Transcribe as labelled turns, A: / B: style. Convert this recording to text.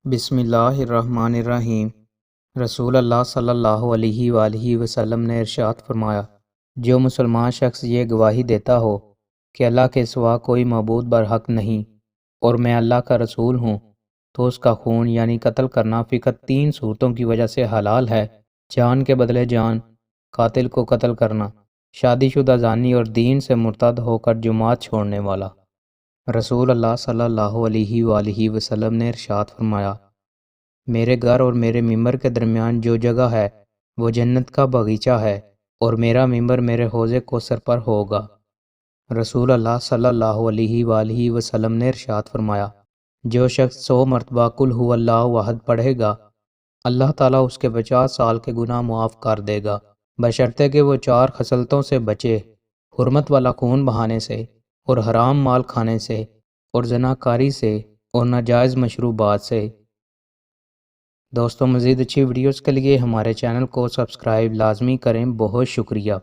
A: بسم اللہ الرحمن الرحیم۔ رسول اللہ صلی اللہ علیہ وآلہ وسلم نے ارشاد فرمایا، جو مسلمان شخص یہ گواہی دیتا ہو کہ اللہ کے سوا کوئی معبود برحق نہیں اور میں اللہ کا رسول ہوں، تو اس کا خون یعنی قتل کرنا فقط 3 صورتوں کی وجہ سے حلال ہے: جان کے بدلے جان، قاتل کو قتل کرنا، شادی شدہ زانی اور دین سے مرتد ہو کر جماعت چھوڑنے والا۔ رسول اللہ صلی اللہ علیہ وآلہ وسلم نے ارشاد فرمایا، میرے گھر اور میرے ممبر کے درمیان جو جگہ ہے وہ جنت کا باغیچہ ہے اور میرا ممبر میرے حوض کوثر پر ہوگا۔ رسول اللہ صلی اللہ علیہ وآلہ وسلم نے ارشاد فرمایا، جو شخص 100 مرتبہ قل هو اللہ احد پڑھے گا، اللہ تعالیٰ اس کے 50 سال کے گناہ معاف کر دے گا، بشرطے کہ وہ 4 خصلتوں سے بچے: حرمت والا خون بہانے سے اور حرام مال کھانے سے اور زناکاری سے اور ناجائز مشروبات سے۔ دوستوں، مزید اچھی ویڈیوز کے لیے ہمارے چینل کو سبسکرائب لازمی کریں۔ بہت شکریہ۔